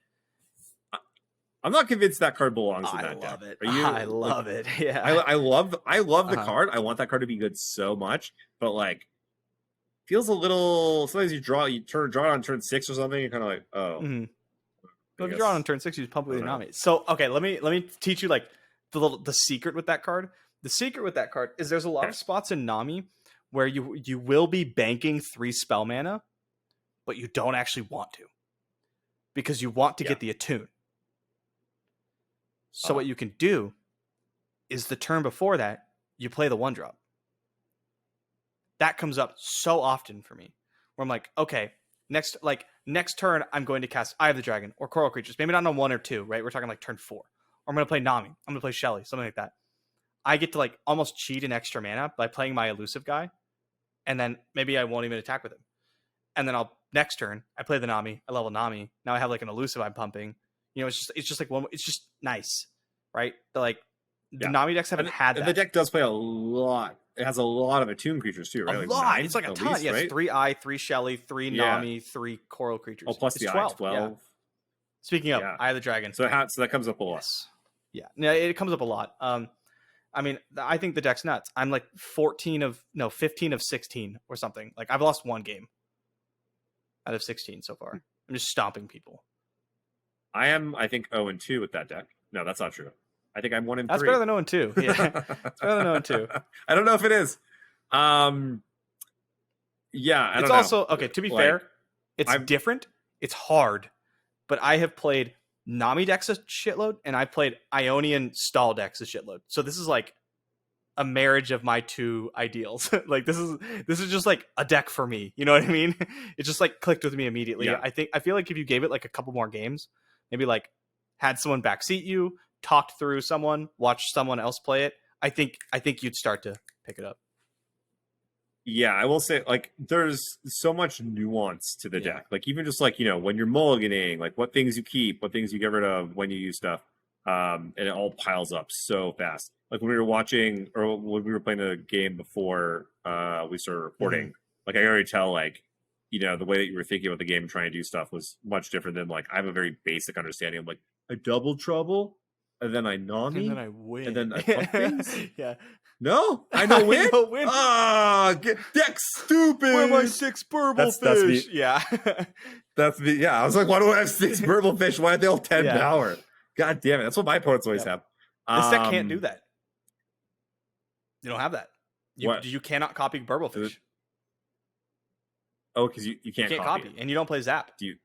I'm not convinced that card belongs in that love deck. It. I love it. Yeah, I love the card. I want that card to be good so much, but like, feels a little. Sometimes you draw it on turn 6 or something. You're kind of like, oh. Mm-hmm. Well, if you draw it on turn 6, you just pump with your Nami. So okay, let me teach you like the secret with that card. The secret with that card is there's a lot of spots in Nami where you will be banking 3 spell mana, but you don't actually want to because you want to get the attune. So what you can do is the turn before that, you play the 1-drop. That comes up so often for me where I'm like, okay, next turn, I'm going to cast Eye of the Dragon or Coral Creatures. Maybe not on 1 or 2, right? We're talking like turn 4. Or I'm going to play Nami. I'm going to play Shelly, something like that. I get to like almost cheat an extra mana by playing my elusive guy. And then maybe I won't even attack with him. And then next turn, I play the Nami. I level Nami. Now I have like an elusive I'm pumping. You know, it's just like one. It's just nice, right? The Nami decks haven't had that. And the deck does play a lot. It has a lot of attuned creatures too, right? A lot. It's like a ton. Least, right? 3 Eye, 3 Shelly, 3 Nami, 3 Coral Creatures. Oh, plus the 12. 12. Yeah. Speaking of Eye of the Dragon, so that comes up a lot. Yes. Yeah, it comes up a lot. I mean, I think the deck's nuts. I'm like 15 of 16 or something. Like I've lost 1 game out of 16 so far. I'm just stomping people. I am, I think, 0-2 with that deck. No, that's not true. I think I'm 1-3. That's better than 0-2. Yeah, it's better than 0-2. I don't know if it is. Yeah, I don't know. It's also okay. To be fair, it's different. It's hard, but I have played Nami decks a shitload, and I've played Ionian stall decks a shitload. So this is like a marriage of my 2 ideals. Like this is just like a deck for me. You know what I mean? It just like clicked with me immediately. Yeah. I feel like if you gave it like a couple more games, maybe like had someone backseat you, talked through someone, watched someone else play it, I think you'd start to pick it up. Yeah, I will say, like, there's so much nuance to the deck. Like, even just like, when you're mulliganing, like what things you keep, what things you get rid of when you use stuff. And it all piles up so fast. Like when we were watching or when we were playing the game before we started recording, like I could already tell, like, the way that you were thinking about the game and trying to do stuff was much different than like I have a very basic understanding of like a double trouble and then I Nami and then I win and then I pump things. Yeah. No, I know win. Win. Deck stupid. Where are my 6 burble fish? That's me. Yeah. That's me. Yeah, I was like, why do I have 6 burble fish? Why are they all 10 power? God damn it! That's what my opponents always have. This deck can't do that. You don't have that. You cannot copy burble fish. Oh, because you can't copy, and you don't play Zap. Do you?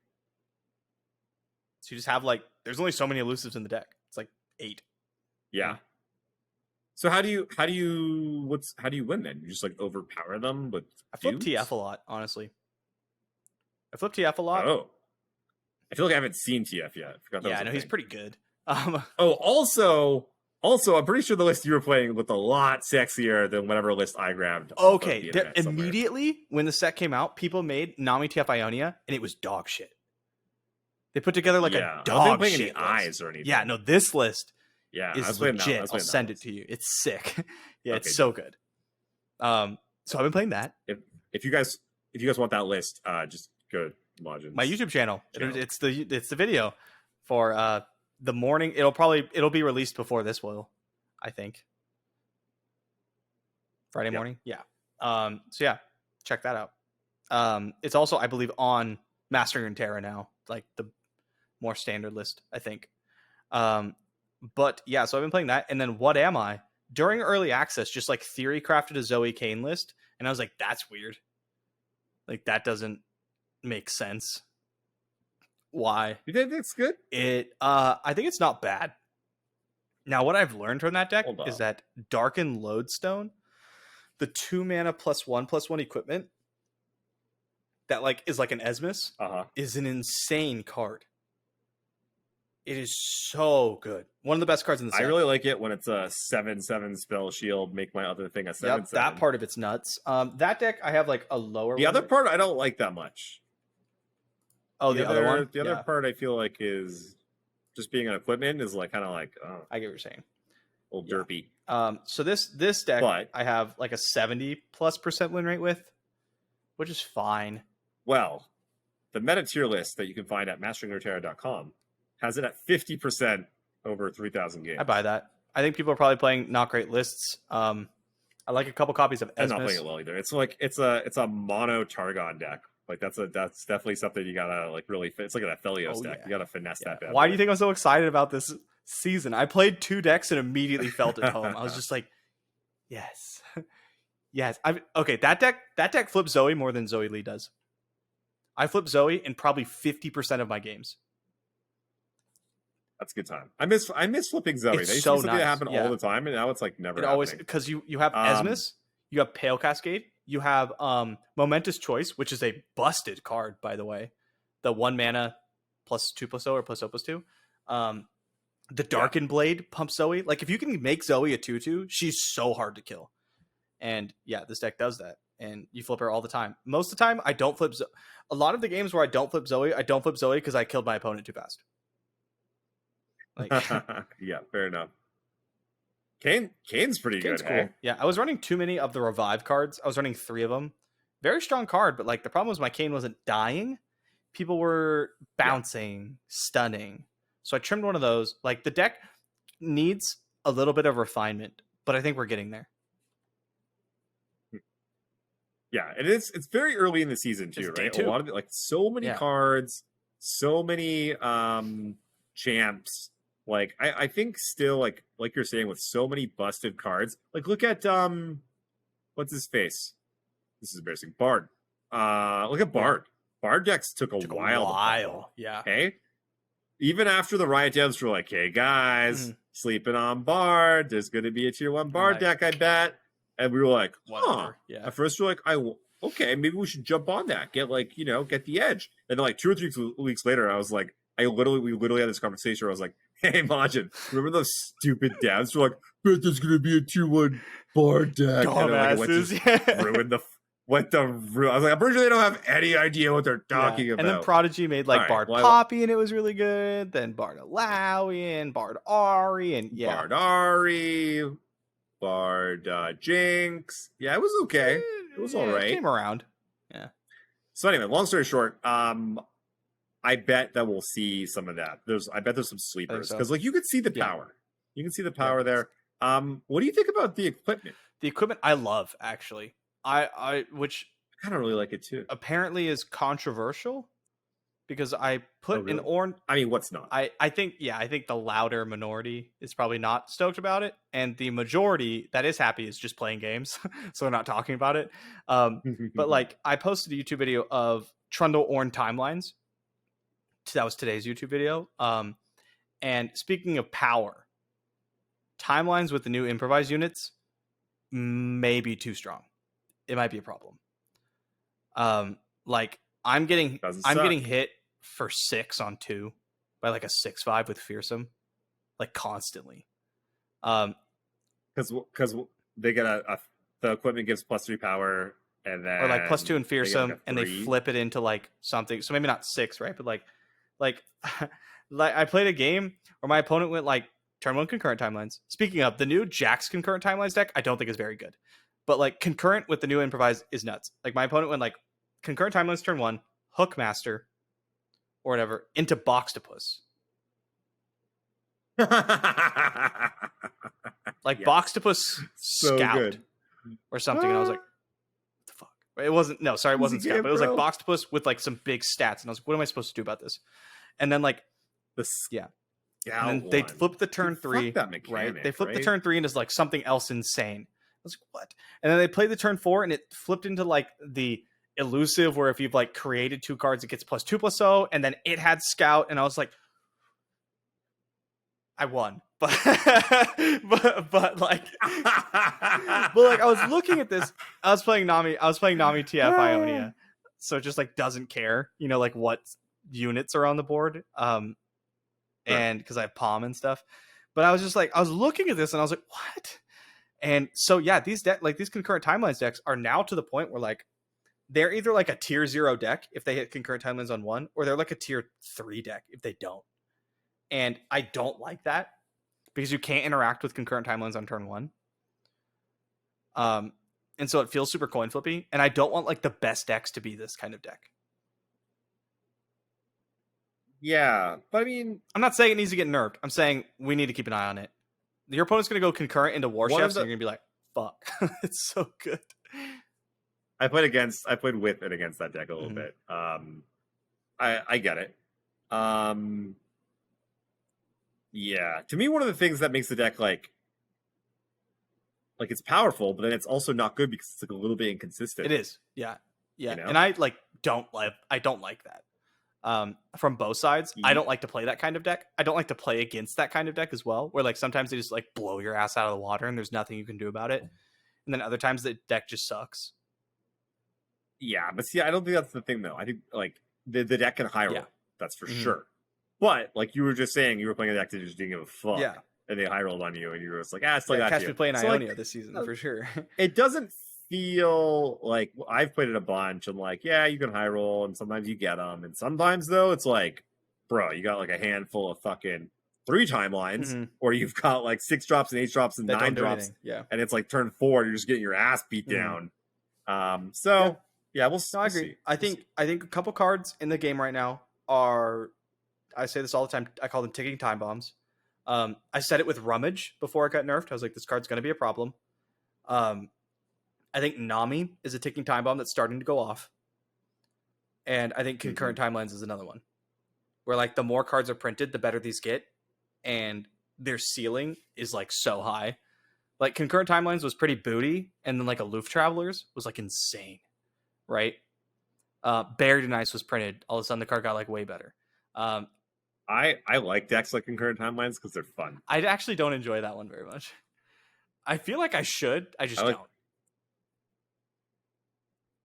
So you just have like, there's only so many elusives in the deck. It's like 8. Yeah. So how do you win then? You just like overpower them with I flip dudes? TF a lot, honestly. I flip TF a lot. Oh. I feel like I haven't seen TF yet. I forgot that Yeah, was I a know he's thing. pretty good. Oh, also, I'm pretty sure the list you were playing looked a lot sexier than whatever list I grabbed. off of Okay, the internet somewhere. immediately when the set came out, people made Nami TF Ionia, and it was dog shit. They put together like a I dog wasn't playing shit any list. eyes or anything. Yeah, no, this list Yeah, is playing legit. that. I'll send it to you. It's sick. Yeah, Okay, it's so good. So I've been playing that. If you guys want that list, just go to Majiin's My YouTube channel. channel. It's the video for the morning. It'll be released before this will, I think. Friday morning. Yeah. So yeah, check that out. It's also, I believe, on Mastering Runeterra now, like the more standard list, I think. But yeah, so I've been playing that, and then What Am I? During early access, just like theory crafted a Zoe Kayn list, and I was like, that's weird. Like that doesn't make sense. Why? You think it's good? I think it's not bad. Now, what I've learned from that deck Hold is up. that Darken Lodestone, the 2 mana +1/+1 equipment that like is like an Esmus, is an insane card. It is so good. One of the best cards in the set. I really like it when it's a 7/7 spell shield. Make my other thing a 7/7. Yep, that part of it's nuts. That deck I have like a lower. The other part I don't like that much. Oh, the other one. The other part I feel like is just being an equipment is like kind of like I get what you're saying. Old derpy. So this deck But- I have like a 70+% win rate with, which is fine. Well, the meta tier list that you can find at masteringruneterra.com has it at 50% over 3,000 games. I buy that. I think people are probably playing not great lists. I like a couple copies of I'm not Esmus. playing it well either. It's like it's a mono Targon deck. Like that's definitely something you gotta like really. It's like an Aphelios deck. Yeah. You gotta finesse that. Bad Why boy. do you think I'm so excited about this season? I played 2 decks and immediately felt at home. I was just like, yes, yes. That deck flips Zoe more than Zoe Lee does. I flip Zoe in probably 50% of my games. That's a good time. I miss flipping Zoe. It's That used so to be something that nice. happened all the time, and now it's like never. It always, happening. because you have Esmus, you have Pale Cascade, you have Momentous Choice, which is a busted card, by the way. The 1 mana +2/+0 or +0/+2. The Darken Blade pumps Zoe. Like if you can make Zoe a 2/2, she's so hard to kill. And yeah, this deck does that. And you flip her all the time. Most of the time, I don't flip Zoe. A lot of the games where I don't flip Zoe because I killed my opponent too fast. Like yeah, fair enough. Kane's pretty Kane's good. cool. Eh? Yeah, I was running too many of the revive cards. I was running 3 of them. Very strong card, but like the problem was my Kane wasn't dying. People were bouncing, stunning. So I trimmed one of those. Like the deck needs a little bit of refinement, but I think we're getting there. Yeah, it's very early in the season too, It's day right? 2. A lot of like so many cards, so many champs. Like I think still like you're saying with so many busted cards. Like look at what's his face? This is embarrassing. Bard. Look at Bard. Bard decks took a while. To follow. Yeah. Okay. Even after the Riot devs were like, "Hey guys, sleeping on Bard. There's going to be a tier 1 Bard deck, I bet." And we were like, Whatever. Yeah. At first, we're like, okay, maybe we should jump on that. Get get the edge. And then like 2 or 3 weeks later, I was like, we literally had this conversation where I was like, hey, Majiin, remember those stupid devs? We're like, bet there's going to be a tier 1 Bard deck. Dumbasses. Ruined the. I was like, I'm pretty sure they don't have any idea what they're talking about. And then Prodigy made like All right, Bard Poppy, and it was really good. Then Bard Alawi and Bard Ari, and Bard Ari, Bard Jinx. Yeah, it was okay. It was all right. It came around. Yeah. So anyway, long story short, I bet that we'll see some of that. I bet there's some sleepers because like you could see the power. You can see the power there. What do you think about the equipment? The equipment I love, actually. Which I kind of really like it too. Apparently is controversial because I put an orange. I mean, what's not? I think the louder minority is probably not stoked about it, and the majority that is happy is just playing games, so they're not talking about it. But like, I posted a YouTube video of Trundle Ornn timelines that was today's YouTube video. And speaking of power, timelines with the new improvise units may be too strong. It might be a problem. Like I'm getting hit for 6 on 2 by like a 6/5 with fearsome, like constantly. Because they get the equipment gives +3 power, and then or like +2 in fearsome, like and they flip it into like something. So maybe not 6, right? But like like I played a game where my opponent went like turn 1 concurrent timelines. Speaking of the new Jax concurrent timelines deck, I don't think is very good. But like concurrent with the new improvise is nuts. Like my opponent went like concurrent timelines turn 1, Hookmaster, or whatever, into Boxtopus. Like yes. Boxtopus so Scout good. Or something, and I was like, what the fuck? It wasn't, no, sorry, it wasn't Scout, but it was like Boxtopus with like some big stats, and I was like, what am I supposed to do about this? And then like, and then they flipped the turn 3, right? They flipped the turn 3 into like something else insane. I was like, what? And then they played the turn 4, and it flipped into like the elusive, where if you've like created 2 cards, it gets +2/+0, and then it had Scout, and I was like, I won. But like I was looking at this. I was playing Nami TF Ionia, so it just like doesn't care, you know, like what units are on the board, and because I have Palm and stuff. But I was just like, I was looking at this and I was like, what? And so yeah, these concurrent timelines decks are now to the point where like they're either like a tier 0 deck if they hit concurrent timelines on 1, or they're like a tier 3 deck if they don't. And I don't like that, because you can't interact with concurrent timelines on turn 1. And so it feels super coin flippy, and I don't want like the best decks to be this kind of deck. Yeah, but I mean, I'm not saying it needs to get nerfed. I'm saying we need to keep an eye on it. Your opponent's going to go concurrent into War Chefs, and you're going to be like, fuck, it's so good. I played with and against that deck a little bit. I get it. Yeah, to me, one of the things that makes the deck like it's powerful, but then it's also not good because it's like a little bit inconsistent. It is, yeah. You know? And I don't like that. From both sides, I don't like to play that kind of deck. I don't like to play against that kind of deck as well, where like sometimes they just like blow your ass out of the water and there's nothing you can do about it, and then other times the deck just sucks. Yeah, but see, I don't think that's the thing though. I think like the deck can high roll, that's for sure. But like you were just saying, you were playing a deck that just didn't give a fuck. Yeah. And they high rolled on you, and you were just like, still got catch you. me playing so, Ionia this season for sure. It doesn't feel like I've played it a bunch, and like, yeah, you can high roll, and sometimes you get them, and sometimes though, it's like, bro, you got like a handful of fucking 3 timelines, or you've got like 6 drops and 8 drops and 9 drops, and it's like turn 4, you're just getting your ass beat down. We'll I agree. see. I think a couple cards in the game right now are, I say this all the time, I call them ticking time bombs. I said it with Rummage before it got nerfed. I was like, this card's going to be a problem. I think Nami is a ticking time bomb that's starting to go off. And I think concurrent timelines is another one, where like the more cards are printed, the better these get. And their ceiling is like so high. Like concurrent timelines was pretty booty. And then like Aloof Travelers was like insane. Right? Buried in Ice was printed. All of a sudden the card got like way better. I like decks like concurrent timelines because they're fun. I actually don't enjoy that one very much. I feel like I should. I just don't.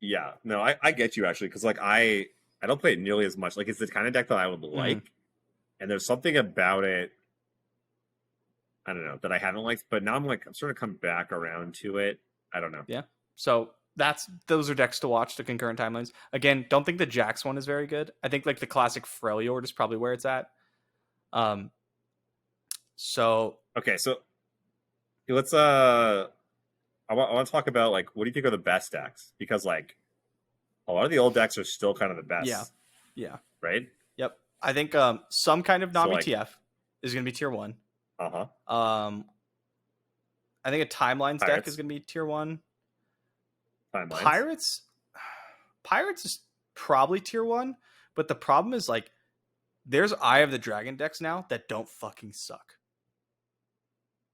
Yeah, no, I get you actually, because like I don't play it nearly as much. Like it's the kind of deck that I would like, and there's something about it, I don't know, that I haven't liked. But now I'm sort of come back around to it. I don't know. Yeah. So those are decks to watch, the concurrent timelines. Again, don't think the Jax one is very good. I think like the classic Freljord is probably where it's at. So okay, so let's I want to talk about like what do you think are the best decks, because like a lot of the old decks are still kind of the best. Yeah. Right. Yep. I think some kind of Nami So, like, TF is going to be tier 1. I think a Timelines deck Pirates. is going to be tier 1. Timelines. Pirates is probably tier 1, but the problem is like there's Eye of the Dragon decks now that don't fucking suck,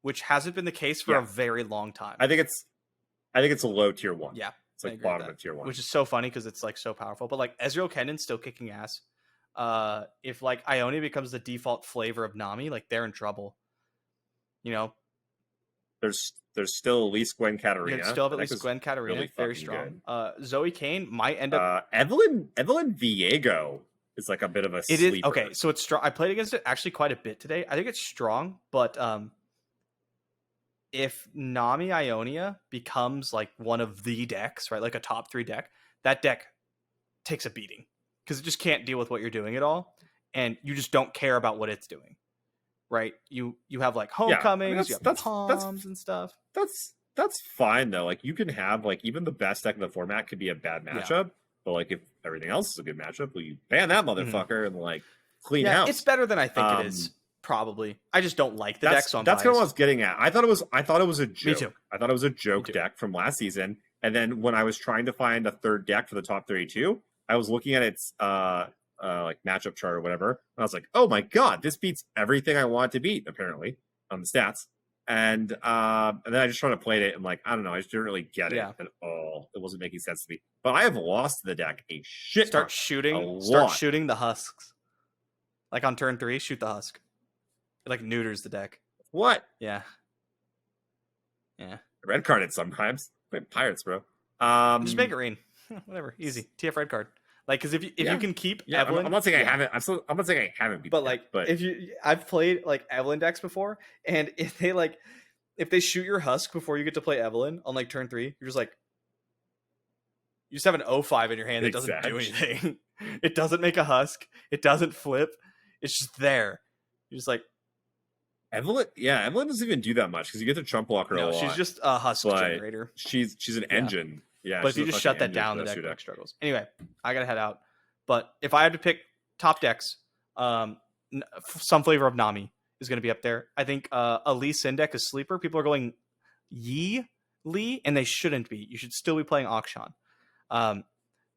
which hasn't been the case for a very long time. I think it's a low tier 1. Yeah, it's like bottom of tier 1, which is so funny because it's like so powerful. But like Ezreal Kennon's still kicking ass. if like Ionia becomes the default flavor of Nami, like they're in trouble. You know, There's still at least Gwen you Katarina. still have at That least was Gwen Katarina, really very fucking strong. Zoe Kayn might end up. Evelyn Viego is like a bit of a It sleeper. is okay. So it's strong. I played against it actually quite a bit today. I think it's strong, but if Nami Ionia becomes like one of the decks, right, like a top 3 deck, that deck takes a beating because it just can't deal with what you're doing at all, and you just don't care about what it's doing, right? You have like homecomings, you have palms and stuff. That's fine though. Like you can have like even the best deck in the format could be a bad matchup, but like if everything else is a good matchup, well, you ban that motherfucker and like clean house. It's better than I think it is. Probably. I just don't like the deck, so that's kind of what I was getting at. I thought it was a joke. Me too. I thought it was a joke deck from last season. And then when I was trying to find a third deck for the top 32, I was looking at its like matchup chart or whatever, and I was like, oh my god, this beats everything I want to beat, apparently, on the stats. And then I just tried to play it and like, I don't know, I just didn't really get it at all. It wasn't making sense to me. But I have lost the deck a shit. Start shooting the husks. Like on turn 3, shoot the husk. It like neuters the deck. What? Yeah. Red carded sometimes. Play Pirates, bro. Just make it rain. Whatever. Easy. TF red card. Like, because if you can keep Evelyn, I'm not saying I haven't. I'm not saying I haven't. But like, I've played like Evelyn decks before, and if they shoot your husk before you get to play Evelyn on like turn 3, you're just like, you just have an 0-5 in your hand that doesn't do anything. It doesn't make a husk. It doesn't flip. It's just there. You're just like, Evelyn doesn't even do that much because you get to trump block her a lot. She's just a husk generator. She's an engine. Yeah, but if you just shut that down, the deck struggles. Anyway, I gotta head out. But if I had to pick top decks, some flavor of Nami is going to be up there. I think a Lee Sin deck is sleeper. People are going Lee, and they shouldn't be. You should still be playing Akshan.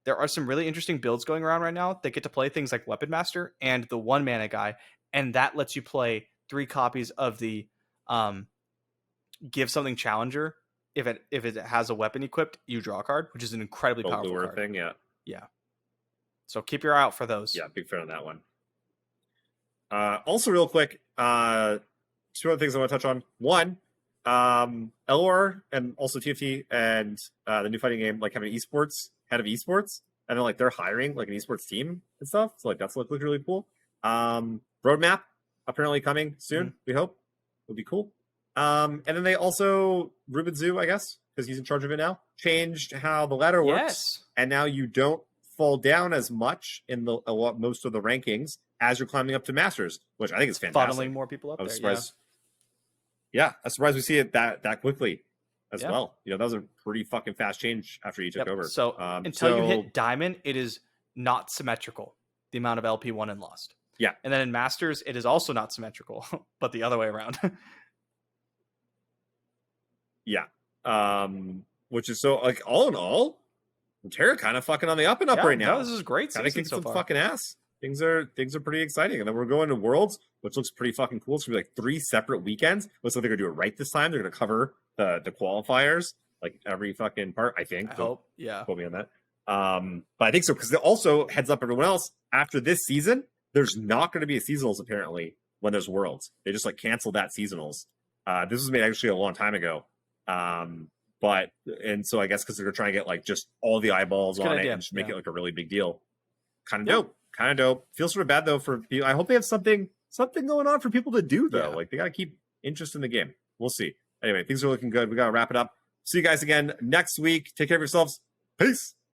There are some really interesting builds going around right now that get to play things like Weapon Master and the 1-mana guy, and that lets you play 3 copies of the Give Something Challenger. If it has a weapon equipped, you draw a card, which is an incredibly powerful card. Thing, yeah. So keep your eye out for those. Yeah, big fan on that one. Also, real quick, 2 other things I want to touch on. One, LOR and also TFT and the new fighting game like have an head of esports, and then like they're hiring like an esports team and stuff. So like that's looks really cool. Roadmap apparently coming soon. We hope it'll be cool. And then they also, Ruben Zoo, I guess, because he's in charge of it now, changed how the ladder works. Yes. And now you don't fall down as much in most of the rankings as you're climbing up to Masters, which I think is fantastic. Funneling more people up there. Surprised. Yeah, I'm surprised we see it that quickly as well. You know, that was a pretty fucking fast change after you took over. So until you hit Diamond, it is not symmetrical, the amount of LP won and lost. Yeah. And then in Masters, it is also not symmetrical, but the other way around. Yeah. Which is so like all in all, Runeterra kind of fucking on the up and up right now. No, this is great. Kind of kicks some fucking ass. Things are pretty exciting. And then we're going to Worlds, which looks pretty fucking cool. It's gonna be like 3 separate weekends. Looks like they're gonna do it right this time. They're gonna cover the qualifiers, like every fucking part, I think. I hope. Yeah. Quote me on that. But I think so, because it also heads up everyone else. After this season, there's not gonna be a seasonals apparently when there's Worlds. They just like canceled that seasonals. This was made actually a long time ago. And so I guess because they're trying to get like just all the eyeballs on it and just make it like a really big deal. Kind of dope. Feels sort of bad though for people. I hope they have something going on for people to do though. Like they got to keep interest in the game. We'll see. Anyway, things are looking good. We got to wrap it up. See you guys again next week. Take care of yourselves. Peace.